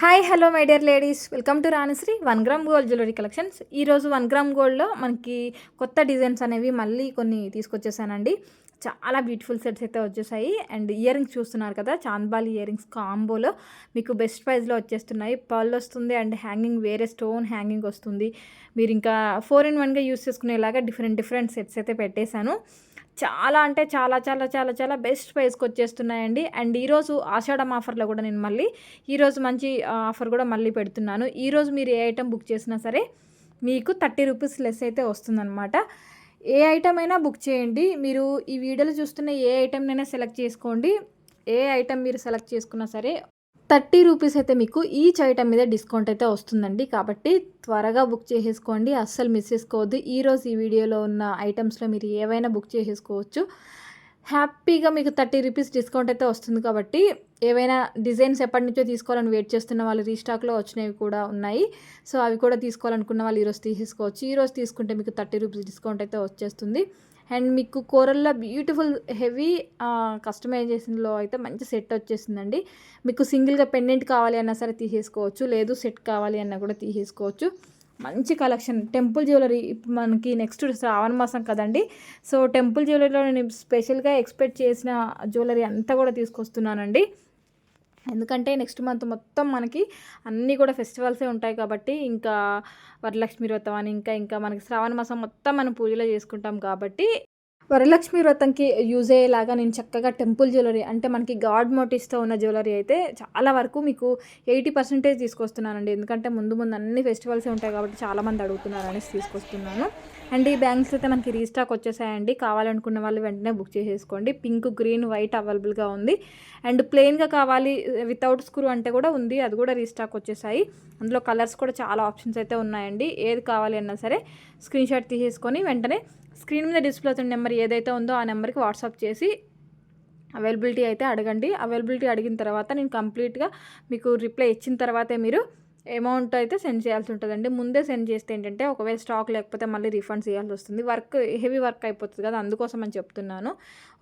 Hi hello my dear ladies, welcome to Ranishree 1 gram gold jewellery collections. ఈరోజు 1 gram గోల్డ్లో మనకి కొత్త డిజైన్స్ అనేవి మళ్ళీ కొన్ని తీసుకొచ్చేసానండి. చాలా బ్యూటిఫుల్ సెట్స్ అయితే వచ్చేసాయి. అండ్ ఇయర్ రింగ్స్ చూస్తున్నారు కదా, చాంద్బాలి ఇయర్ రింగ్స్ కాంబోలో మీకు బెస్ట్ ప్రైస్లో వచ్చేస్తున్నాయి. పర్ల్ వస్తుంది అండ్ హ్యాంగింగ్ వేరే స్టోన్ హ్యాంగింగ్ వస్తుంది. మీరు ఇంకా 4 in 1గా యూస్ చేసుకునేలాగా డిఫరెంట్ సెట్స్ అయితే పెట్టేశాను. చాలా అంటే చాలా చాలా చాలా చాలా బెస్ట్ ప్రైస్కి వచ్చేస్తున్నాయండి. అండ్ ఈరోజు ఆషాఢం ఆఫర్లో కూడా నేను మళ్ళీ ఈరోజు మంచి ఆఫర్ కూడా మళ్ళీ పెడుతున్నాను. ఈరోజు మీరు ఏ ఐటెం బుక్ చేసినా సరే మీకు 30 రూపీస్ లెస్ అయితే వస్తుందన్నమాట. ఏ ఐటమ్ అయినా బుక్ చేయండి. మీరు ఈ వీడియోలో చూస్తున్న ఏ ఐటెంనైనా సెలెక్ట్ చేసుకోండి. ఏ ఐటెం మీరు సెలెక్ట్ చేసుకున్నా సరే 30 రూపీస్ అయితే మీకు ఈచ్ ఐటమ్ మీద డిస్కౌంట్ అయితే వస్తుందండి. కాబట్టి త్వరగా బుక్ చేసేసుకోండి, అస్సలు మిస్ చేసుకోవద్దు. ఈరోజు ఈ వీడియోలో ఉన్న ఐటమ్స్లో మీరు ఏవైనా బుక్ చేసేసుకోవచ్చు. హ్యాపీగా మీకు 30 రూపీస్ డిస్కౌంట్ అయితే వస్తుంది. కాబట్టి ఏవైనా డిజైన్స్ ఎప్పటి నుంచో తీసుకోవాలని వెయిట్ చేస్తున్న వాళ్ళు రీస్టాక్లో వచ్చినవి కూడా ఉన్నాయి. సో అవి కూడా తీసుకోవాలనుకున్న వాళ్ళు ఈరోజు తీసేసుకోవచ్చు. ఈరోజు తీసుకుంటే మీకు 30 రూపీస్ డిస్కౌంట్ అయితే వచ్చేస్తుంది. అండ్ మీకు కోరల్లో బ్యూటిఫుల్ హెవీ కస్టమైజేషన్లో అయితే మంచి సెట్ వచ్చేసిందండి. మీకు సింగిల్గా పెండెంట్ కావాలి అన్నా సరే తీసేసుకోవచ్చు, లేదు సెట్ కావాలి అన్నా కూడా తీసేసుకోవచ్చు. మంచి కలెక్షన్ టెంపుల్ జ్యువెలరీ. ఇప్పుడు మనకి నెక్స్ట్ శ్రావణ మాసం కదండి. సో టెంపుల్ జ్యువెలరీలో నేను స్పెషల్గా ఎక్స్పెక్ట్ చేసిన జ్యువెలరీ అంతా కూడా తీసుకొస్తున్నానండి. ఎందుకంటే నెక్స్ట్ మంత్ మొత్తం మనకి అన్నీ కూడా ఫెస్టివల్సే ఉంటాయి. కాబట్టి ఇంకా వరలక్ష్మి వ్రతం అని ఇంకా మనకి శ్రావణ మాసం మొత్తం మనం పూజలో చేసుకుంటాం. కాబట్టి వరలక్ష్మి వ్రతంకి యూజ్ అయ్యేలాగా నేను చక్కగా టెంపుల్ జ్యువెలరీ అంటే మనకి గాడ్ మోటివ్స్తో ఉన్న జ్యువెలరీ అయితే చాలా వరకు మీకు 80% తీసుకొస్తున్నానండి. ఎందుకంటే ముందు అన్ని ఫెస్టివల్సే ఉంటాయి కాబట్టి చాలామంది అడుగుతున్నారు అనేసి తీసుకొస్తున్నాను. అండ్ ఈ బ్యాంగిల్స్ అయితే మనకి రీస్టాక్ వచ్చేసాయండి. కావాలనుకున్న వాళ్ళు వెంటనే బుక్ చేసేసుకోండి. పింక్, గ్రీన్, వైట్ అవైలబుల్గా ఉంది. అండ్ ప్లెయిన్గా కావాలి వితౌట్ స్క్రూ అంటే కూడా ఉంది, అది కూడా రీస్టాక్ వచ్చేసాయి. అందులో కలర్స్ కూడా చాలా ఆప్షన్స్ అయితే ఉన్నాయండి. ఏది కావాలి అన్నా సరే స్క్రీన్ షాట్ తీసేసుకొని వెంటనే స్క్రీన్ మీద డిస్ప్లే అవుతున్న నెంబర్ ఏదైతే ఉందో ఆ నెంబర్కి వాట్సాప్ చేసి అవైలబిలిటీ అయితే అడగండి. అవైలబిలిటీ అడిగిన తర్వాత నేను కంప్లీట్గా మీకు రిప్లై ఇచ్చిన తర్వాతే మీరు అమౌంట్ అయితే సెండ్ చేయాల్సి ఉంటుందండి. ముందే సెండ్ చేస్తే ఏంటంటే ఒకవేళ స్టాక్ లేకపోతే మళ్ళీ రిఫండ్ చేయాల్సి వస్తుంది. హెవీ వర్క్ అయిపోతుంది కదా, అందుకోసం అని చెప్తున్నాను.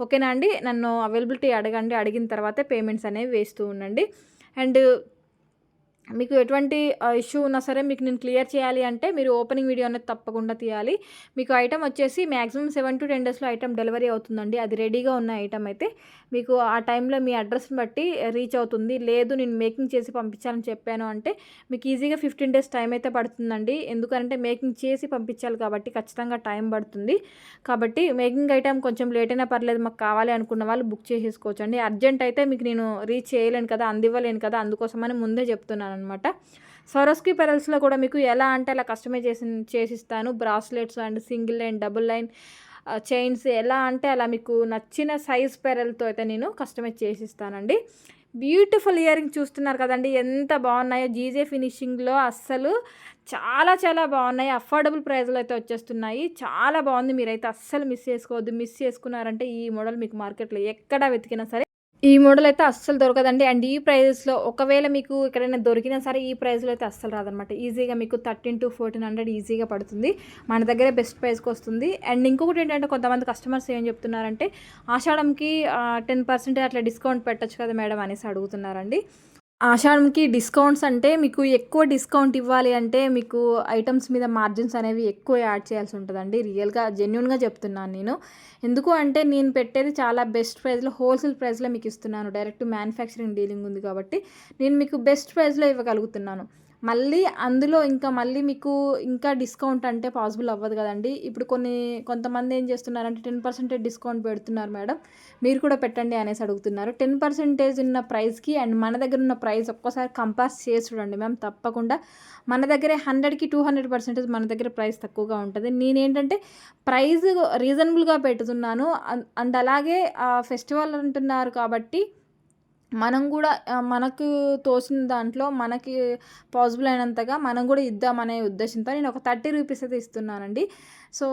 ఓకేనా అండి. నన్ను అవైలబిలిటీ అడగండి, అడిగిన తర్వాతే పేమెంట్స్ అనేవి వేస్తూ ఉండండి. అండ్ మీకు ఎటువంటి ఇష్యూ ఉన్నా సరే మీకు నేను క్లియర్ చేయాలి అంటే మీరు ఓపెనింగ్ వీడియో అనేది తప్పకుండా తీయాలి. మీకు ఐటమ్ వచ్చేసి మ్యాక్సిమం 7 to 10 డేస్లో ఐటమ్ డెలివరీ అవుతుందండి. అది రెడీగా ఉన్న ఐటమ్ అయితే మీకు ఆ టైంలో మీ అడ్రస్ని బట్టి రీచ్ అవుతుంది. లేదు నేను మేకింగ్ చేసి పంపించాలని చెప్పాను అంటే మీకు ఈజీగా 15 డేస్ టైం అయితే పడుతుందండి. ఎందుకంటే మేకింగ్ చేసి పంపించాలి కాబట్టి ఖచ్చితంగా టైం పడుతుంది. కాబట్టి మేకింగ్ ఐటమ్ కొంచెం లేట్ అయినా పర్లేదు, మాకు కావాలి అనుకున్న వాళ్ళు బుక్ చేసేసుకోవచ్చు అండి. అర్జెంట్ అయితే మీకు నేను రీచ్ చేయలేను కదా, అందివ్వలేను కదా, అందుకోసమని ముందే చెప్తున్నాను అనమాట. స్వరోస్కి పెరల్స్లో కూడా మీకు ఎలా అంటే అలా చేసిస్తాను. Bracelets and single line, double line chains ఎలా అంటే అలా మీకు నచ్చిన సైజ్ పెరల్తో అయితే నేను కస్టమైజ్ చేసిస్తానండి. బ్యూటిఫుల్ ఇయర్ రింగ్ చూస్తున్నారు కదండి, ఎంత బాగున్నాయో. జీజే ఫినిషింగ్లో అస్సలు చాలా చాలా బాగున్నాయి. అఫోర్డబుల్ ప్రైస్లో అయితే వచ్చేస్తున్నాయి. చాలా బాగుంది. మీరైతే అస్సలు మిస్ చేసుకోవద్దు. మిస్ చేసుకున్నారంటే ఈ మోడల్ మీకు మార్కెట్లో ఎక్కడా వెతికినా సరే ఈ మోడల్ అయితే అస్సలు దొరకదండి. అండ్ ఈ ప్రైస్లో ఒకవేళ మీకు ఎక్కడైనా దొరికినా సరే ఈ ప్రైస్లో అయితే అస్సలు రాదనమాట. ఈజీగా మీకు 1300 to 1400 ఈజీగా పడుతుంది. మన దగ్గర బెస్ట్ ప్రైస్కి వస్తుంది. అండ్ ఇంకొకటి ఏంటంటే కొంతమంది కస్టమర్స్ ఏం చెప్తున్నారంటే ఆషాఢంకి 10% అట్లా డిస్కౌంట్ పెట్టచ్చు కదా మేడం అనేసి అడుగుతున్నారండి. ఆషాఢంకి డిస్కౌంట్స్ అంటే మీకు ఎక్కువ డిస్కౌంట్ ఇవ్వాలి అంటే మీకు ఐటమ్స్ మీద మార్జిన్స్ అనేవి ఎక్కువ యాడ్ చేయాల్సి ఉంటుందండి. రియల్గా జెన్యున్గా చెప్తున్నాను నేను. ఎందుకు అంటే నేను పెట్టేది చాలా బెస్ట్ ప్రైస్లో హోల్సేల్ ప్రైస్లో మీకు ఇస్తున్నాను. డైరెక్ట్ మ్యానుఫ్యాక్చరింగ్ డీలింగ్ ఉంది కాబట్టి నేను మీకు బెస్ట్ ప్రైస్లో ఇవ్వగలుగుతున్నాను. మళ్ళీ అందులో మళ్ళీ మీకు ఇంకా డిస్కౌంట్ అంటే పాసిబుల్ అవ్వదు కదండి. ఇప్పుడు కొంతమంది ఏం చేస్తున్నారంటే 10% డిస్కౌంట్ పెడుతున్నారు మేడం, మీరు కూడా పెట్టండి అనేసి అడుగుతున్నారు. 10% ఉన్న ప్రైస్కి అండ్ మన దగ్గర ఉన్న ప్రైస్ ఒక్కసారి కంపేర్ చేసి చూడండి మ్యామ్. తప్పకుండా మన దగ్గర 100కి 200% మన దగ్గర ప్రైస్ తక్కువగా ఉంటుంది. నేనేంటంటే ప్రైస్ రీజనబుల్గా పెడుతున్నాను. అండ్ అలాగే ఫెస్టివల్ అంటున్నారు కాబట్టి మనం కూడా మనకు తోచిన దాంట్లో మనకి పాసిబుల్ అయినంతగా మనం కూడా ఇద్దామనే ఉద్దేశంతో నేను ఒక 30 రూపీస్ అయితే ఇస్తున్నానండి. సో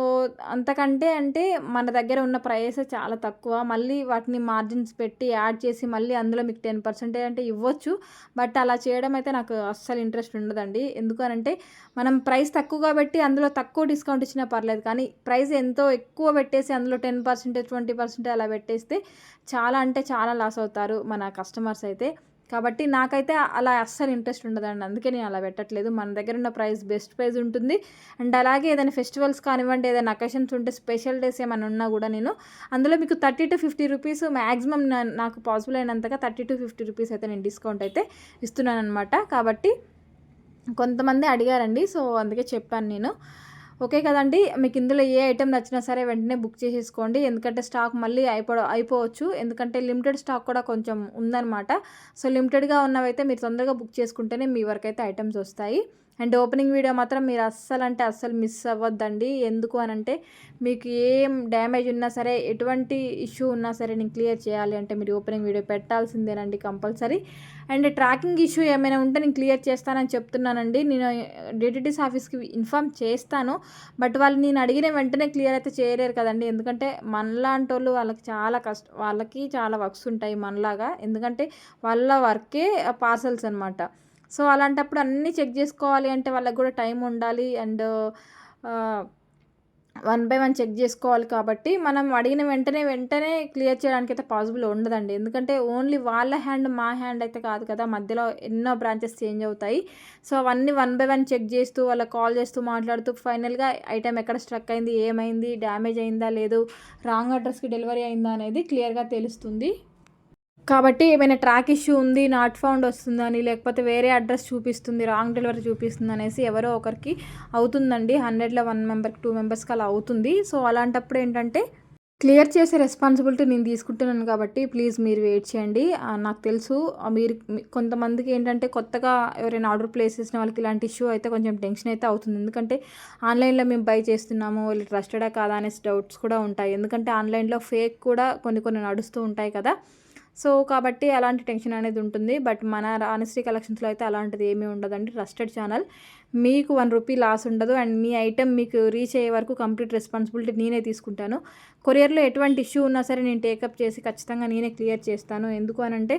అంతకంటే అంటే మన దగ్గర ఉన్న ప్రైస్ చాలా తక్కువ. మళ్ళీ వాటిని మార్జిన్స్ పెట్టి యాడ్ చేసి మళ్ళీ అందులో మీకు 10% అంటే ఇవ్వచ్చు. బట్ అలా చేయడం అయితే నాకు అస్సలు ఇంట్రెస్ట్ ఉండదండి. ఎందుకనంటే మనం ప్రైస్ తక్కువగా పెట్టి అందులో తక్కువ డిస్కౌంట్ ఇచ్చినా పర్లేదు, కానీ ప్రైస్ ఎంతో ఎక్కువ పెట్టేసి అందులో 10% 20% అలా పెట్టేస్తే చాలా అంటే చాలా లాస్ అవుతారు మన కస్టమర్స్ అయితే. కాబట్టి నాకైతే అలా అస్సలు ఇంట్రెస్ట్ ఉండదండి. అందుకే నేను అలా పెట్టట్లేదు. మన దగ్గర ఉన్న ప్రైస్ బెస్ట్ ప్రైస్ ఉంటుంది. అండ్ అలాగే ఏదైనా ఫెస్టివల్స్ కానివ్వండి, ఏదైనా అకేషన్స్ ఉంటే, స్పెషల్ డేస్ ఏమైనా ఉన్నా కూడా నేను అందులో మీకు 30-50 రూపీస్ మ్యాక్సిమం నాకు పాసిబుల్ అయినంతగా 30-50 రూపీస్ అయితే నేను డిస్కౌంట్ అయితే ఇస్తున్నాను అనమాట. కాబట్టి కొంతమంది అడిగారండి, సో అందుకే చెప్పాను నేను. ఓకే కదండి, మీకు ఇందులో ఏ ఐటెం నచ్చినా సరే వెంటనే బుక్ చేసేసుకోండి. ఎందుకంటే స్టాక్ మళ్ళీ అయిపోవచ్చు. ఎందుకంటే లిమిటెడ్ స్టాక్ కూడా కొంచెం ఉందన్నమాట. సో లిమిటెడ్గా ఉన్నవైతే మీరు తొందరగా బుక్ చేసుకుంటేనే మీ వరకు అయితే ఐటమ్స్ వస్తాయి. అండ్ ఓపెనింగ్ వీడియో మాత్రం మీరు అస్సలు మిస్ అవ్వద్దండి. ఎందుకు అనంటే మీకు ఏం డ్యామేజ్ ఉన్నా సరే, ఎటువంటి ఇష్యూ ఉన్నా సరే నేను క్లియర్ చేయాలి అంటే మీరు ఓపెనింగ్ వీడియో పెట్టాల్సిందేనండి కంపల్సరీ. అండ్ ట్రాకింగ్ ఇష్యూ ఏమైనా ఉంటే నేను క్లియర్ చేస్తానని చెప్తున్నానండి. నేను డిటిడిసి ఆఫీస్కి ఇన్ఫామ్ చేస్తాను. బట్ వాళ్ళు నేను అడిగిన వెంటనే క్లియర్ అయితే చేయలేరు కదండి. ఎందుకంటే మనలాంటి వాళ్ళు వాళ్ళకి చాలా వర్క్స్ ఉంటాయి మనలాగా. ఎందుకంటే వాళ్ళ వర్కే పార్సల్స్ అనమాట. సో అలాంటప్పుడు అన్నీ చెక్ చేసుకోవాలి అంటే వాళ్ళకి కూడా టైం ఉండాలి. అండ్ 1 బై 1 చెక్ చేసుకోవాలి. కాబట్టి మనం అడిగిన వెంటనే క్లియర్ చేయడానికి అయితే పాసిబుల్ ఉండదండి. ఎందుకంటే ఓన్లీ వాళ్ళ హ్యాండ్ మా హ్యాండ్ అయితే కాదు కదా, మధ్యలో ఎన్నో బ్రాంచెస్ చేంజ్ అవుతాయి. సో అవన్నీ 1 బై 1 చెక్ చేస్తూ, వాళ్ళకి కాల్ చేస్తూ మాట్లాడుతూ ఫైనల్గా ఐటెం ఎక్కడ స్ట్రక్ అయింది, ఏమైంది, డ్యామేజ్ అయిందా లేదు, రాంగ్ అడ్రస్కి డెలివరీ అయిందా అనేది క్లియర్గా తెలుస్తుంది. కాబట్టి ఏమైనా ట్రాక్ ఇష్యూ ఉంది, నాట్ ఫౌండ్ వస్తుందని, లేకపోతే వేరే అడ్రస్ చూపిస్తుంది, రాంగ్ డెలివరీ చూపిస్తుంది అనేసి ఎవరో ఒకరికి అవుతుందండి. 100లో 1 మెంబర్కి 2 మెంబర్స్కి అలా అవుతుంది. సో అలాంటప్పుడు ఏంటంటే క్లియర్ చేసే రెస్పాన్సిబిలిటీ నేను తీసుకుంటున్నాను. కాబట్టి ప్లీజ్ మీరు వెయిట్ చేయండి. నాకు తెలుసు మీరు కొంతమందికి ఏంటంటే కొత్తగా ఎవరైనా ఆర్డర్ ప్లేస్ చేసిన వాళ్ళకి ఇలాంటి ఇష్యూ అయితే కొంచెం టెన్షన్ అయితే అవుతుంది. ఎందుకంటే ఆన్లైన్లో మేము బై చేస్తున్నాము, వీళ్ళు ట్రస్టెడా కాదా అనేసి డౌట్స్ కూడా ఉంటాయి. ఎందుకంటే ఆన్లైన్లో ఫేక్ కూడా కొన్ని నడుస్తూ ఉంటాయి కదా. సో కాబట్టి అలాంటి టెన్షన్ అనేది ఉంటుంది. బట్ మన రాణిశ్రీ కలెక్షన్స్లో అయితే అలాంటిది ఏమీ ఉండదండి. ట్రస్టెడ్ ఛానల్, మీకు 1 రూపీ లాస్ ఉండదు. అండ్ మీ ఐటెం మీకు రీచ్ అయ్యే వరకు కంప్లీట్ రెస్పాన్సిబిలిటీ నేనే తీసుకుంటాను. కొరియర్లో ఎటువంటి ఇష్యూ ఉన్నా సరే నేను టేకప్ చేసి ఖచ్చితంగా నేనే క్లియర్ చేస్తాను. ఎందుకు అనంటే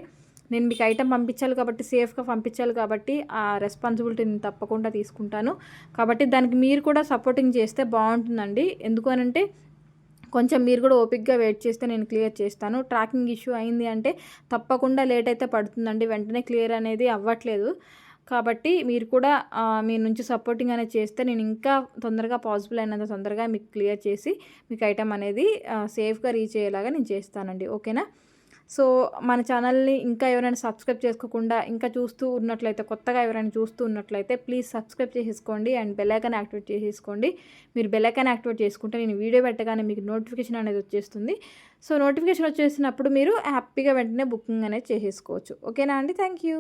నేను మీకు ఐటెం పంపించాలి కాబట్టి, సేఫ్గా పంపించాలి కాబట్టి ఆ రెస్పాన్సిబిలిటీ నేను తప్పకుండా తీసుకుంటాను. కాబట్టి దానికి మీరు కూడా సపోర్టింగ్ చేస్తే బాగుంటుందండి. ఎందుకు అనంటే కొంచెం మీరు కూడా ఓపిక్గా వెయిట్ చేస్తే నేను క్లియర్ చేస్తాను. ట్రాకింగ్ ఇష్యూ అయింది అంటే తప్పకుండా లేట్ అయితే పడుతుందండి. వెంటనే క్లియర్ అనేది అవ్వట్లేదు. కాబట్టి మీరు కూడా మీ నుంచి సపోర్టింగ్ అనేది చేస్తే నేను ఇంకా తొందరగా పాసిబుల్ అయినంత తొందరగా మీకు క్లియర్ చేసి మీకు ఐటెం అనేది సేఫ్గా రీచ్ అయ్యేలాగా నేను చేస్తానండి. ఓకేనా? సో మన ఛానల్ని ఇంకా ఎవరైనా సబ్స్క్రైబ్ చేసుకోకుండా ఇంకా చూస్తూ ఉన్నట్లయితే, కొత్తగా ఎవరైనా చూస్తూ ఉన్నట్లయితే ప్లీజ్ సబ్స్క్రైబ్ చేసేసుకోండి. అండ్ బెల్ ఐకాన్ యాక్టివేట్ చేసేసుకోండి. మీరు బెల్ ఐకాన్ యాక్టివేట్ చేసుకుంటే నేను వీడియో పెట్టగానే మీకు నోటిఫికేషన్ అనేది వచ్చేస్తుంది. సో నోటిఫికేషన్ వచ్చేసినప్పుడు మీరు హ్యాపీగా వెంటనే బుకింగ్ అనేది చేసేసుకోవచ్చు. ఓకేనా అండి? Thank you.